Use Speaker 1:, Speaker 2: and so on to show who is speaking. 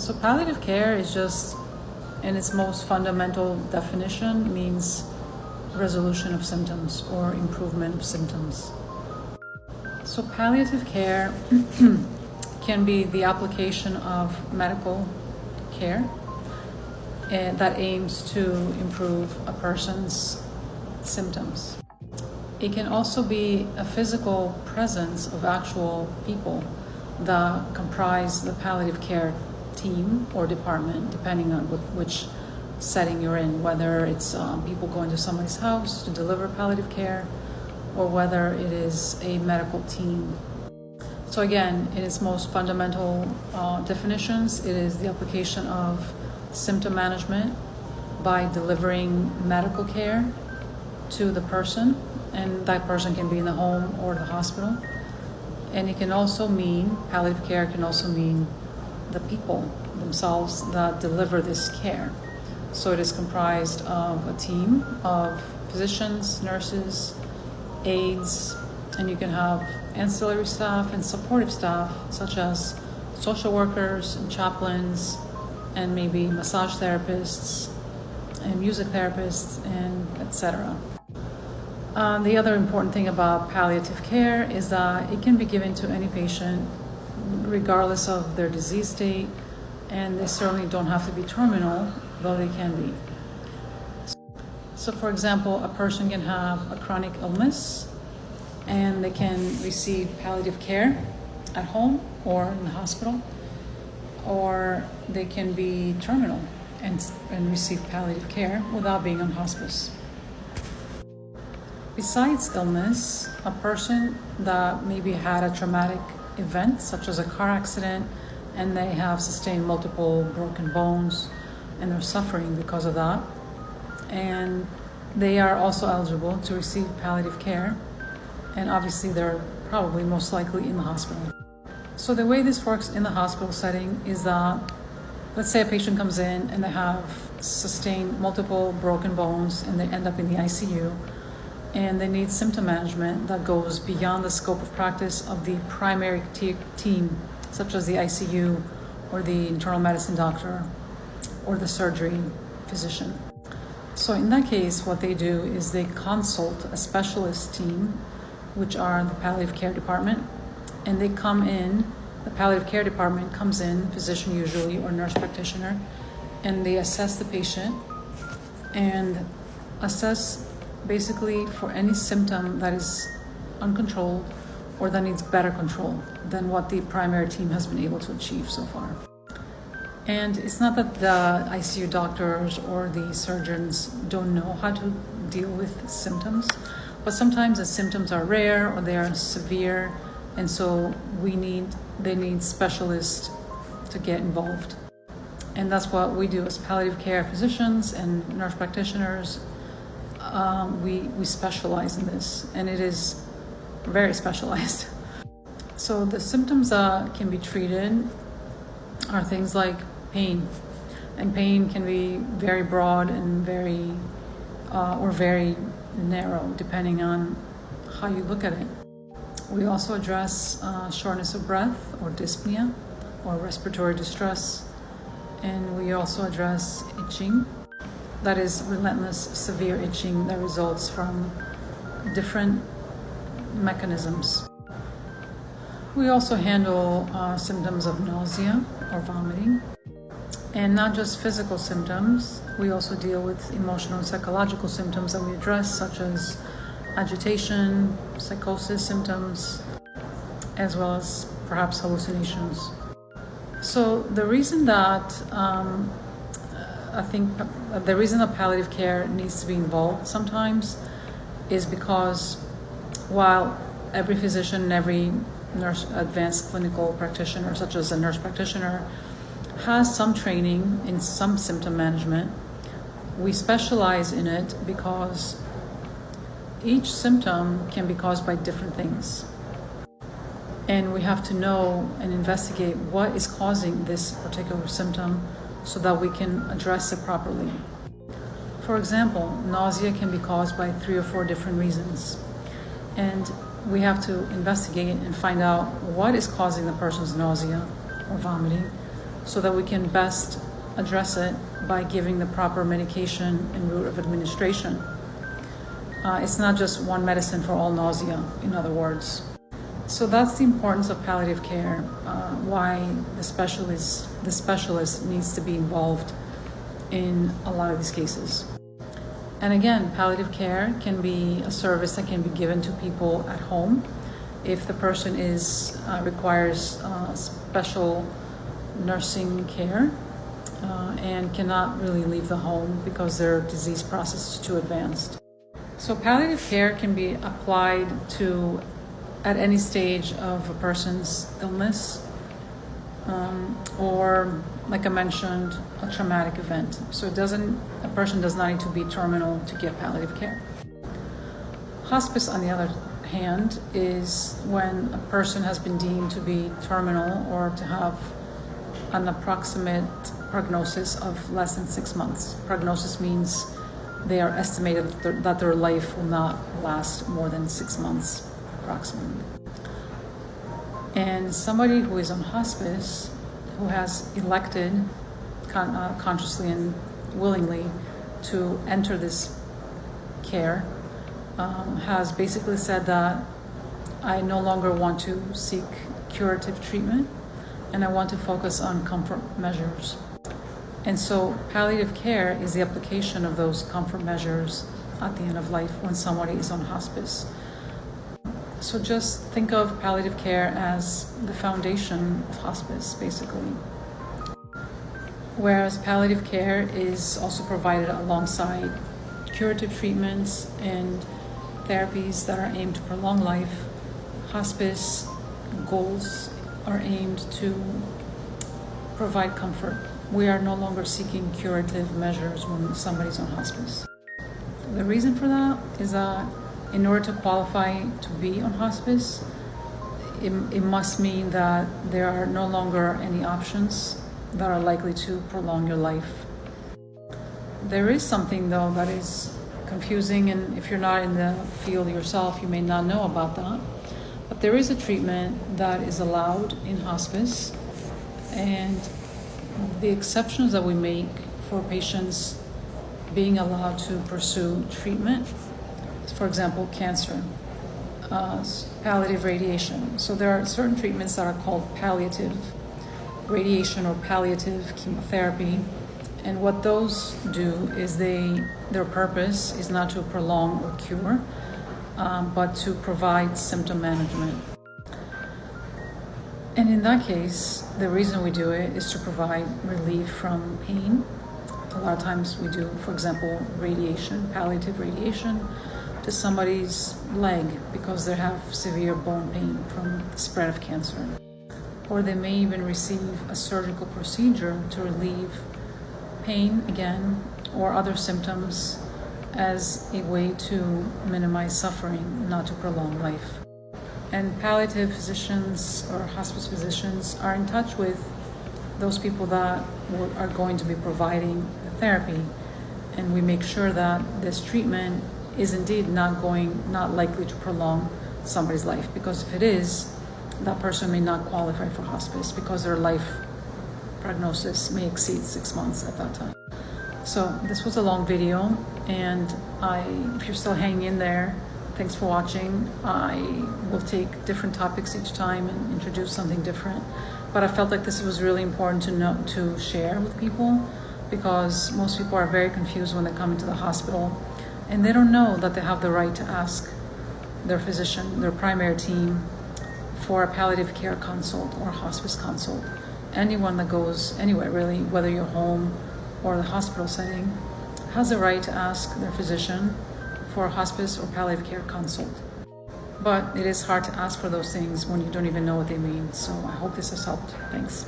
Speaker 1: So palliative care is just, in its most fundamental definition, means resolution of symptoms or improvement of symptoms. So palliative care can be the application of medical care that aims to improve a person's symptoms. It can also be a physical presence of actual people that comprise the palliative care team or department, depending on which setting you're in, whether it's people going to somebody's house to deliver palliative care, or whether it is a medical team. So again, in its most fundamental definitions, it is the application of symptom management by delivering medical care to the person, and that person can be in the home or the hospital. And it can also mean, palliative care can also mean the people themselves that deliver this care. So it is comprised of a team of physicians, nurses, aides, and you can have ancillary staff and supportive staff such as social workers and chaplains and maybe massage therapists and music therapists and etc. The other important thing about palliative care is that it can be given to any patient regardless of their disease state, and they certainly don't have to be terminal, though they can be. So for example, a person can have a chronic illness and they can receive palliative care at home or in the hospital, or they can be terminal and receive palliative care without being on hospice. Besides illness, a person that maybe had a traumatic event, such as a car accident, and they have sustained multiple broken bones and they're suffering because of that, and they are also eligible to receive palliative care, and obviously they're probably most likely in the hospital. So the way this works in the hospital setting is that, let's say a patient comes in and they have sustained multiple broken bones and they end up in the ICU, and they need symptom management that goes beyond the scope of practice of the primary team, such as the ICU or the internal medicine doctor or the surgery physician. So in that case, what they do is they consult a specialist team, which are the palliative care department, and they come in, the palliative care department comes in, physician usually or nurse practitioner, and they assess the patient and assess basically for any symptom that is uncontrolled or that needs better control than what the primary team has been able to achieve so far. And it's not that the ICU doctors or the surgeons don't know how to deal with symptoms, but sometimes the symptoms are rare or they are severe, and so they need specialists to get involved. And that's what we do as palliative care physicians and nurse practitioners. We specialize in this, and it is very specialized. So the symptoms that can be treated are things like pain, and pain can be very broad and very narrow depending on how you look at it. We also address shortness of breath or dyspnea or respiratory distress, and we also address itching. That is relentless, severe itching that results from different mechanisms. We also handle symptoms of nausea or vomiting, and not just physical symptoms. We also deal with emotional and psychological symptoms that we address, such as agitation, psychosis symptoms, as well as perhaps hallucinations. So the reason that the reason that palliative care needs to be involved sometimes is because while every physician and every nurse, advanced clinical practitioner, such as a nurse practitioner, has some training in some symptom management, we specialize in it because each symptom can be caused by different things. And we have to know and investigate what is causing this particular symptom so that we can address it properly. For example, nausea can be caused by 3 or 4 different reasons. And we have to investigate and find out what is causing the person's nausea or vomiting, so that we can best address it by giving the proper medication and route of administration. It's not just one medicine for all nausea, in other words. So that's the importance of palliative care, why the specialist needs to be involved in a lot of these cases. And again, palliative care can be a service that can be given to people at home if the person requires special nursing care and cannot really leave the home because their disease process is too advanced. So palliative care can be applied to at any stage of a person's illness, or, like I mentioned, a traumatic event. So a person does not need to be terminal to get palliative care. Hospice, on the other hand, is when a person has been deemed to be terminal or to have an approximate prognosis of less than 6 months. Prognosis means they are estimated that their life will not last more than 6 months, approximately. And somebody who is on hospice, who has elected consciously and willingly to enter this care, has basically said that I no longer want to seek curative treatment and I want to focus on comfort measures. And so palliative care is the application of those comfort measures at the end of life when somebody is on hospice. So just think of palliative care as the foundation of hospice, basically. Whereas palliative care is also provided alongside curative treatments and therapies that are aimed to prolong life, hospice goals are aimed to provide comfort. We are no longer seeking curative measures when somebody's on hospice. The reason for that is that in order to qualify to be on hospice, it must mean that there are no longer any options that are likely to prolong your life. There is something, though, that is confusing, and if you're not in the field yourself, you may not know about that. But there is a treatment that is allowed in hospice, and the exceptions that we make for patients being allowed to pursue treatment, for example, cancer, palliative radiation. So there are certain treatments that are called palliative radiation or palliative chemotherapy. And what those do is their purpose is not to prolong or cure, but to provide symptom management. And in that case, the reason we do it is to provide relief from pain. A lot of times we do, for example, radiation, palliative radiation, to somebody's leg because they have severe bone pain from the spread of cancer. Or they may even receive a surgical procedure to relieve pain again or other symptoms as a way to minimize suffering, not to prolong life. And palliative physicians or hospice physicians are in touch with those people that are going to be providing the therapy, and we make sure that this treatment is indeed not likely to prolong somebody's life, because if it is, that person may not qualify for hospice because their life prognosis may exceed 6 months at that time. So this was a long video, and if you're still hanging in there, thanks for watching. I will take different topics each time and introduce something different, but I felt like this was really important to share with people, because most people are very confused when they come into the hospital and they don't know that they have the right to ask their physician, their primary team, for a palliative care consult or a hospice consult. Anyone that goes anywhere, really, whether you're home or the hospital setting, has the right to ask their physician for a hospice or palliative care consult. But it is hard to ask for those things when you don't even know what they mean. So I hope this has helped. Thanks.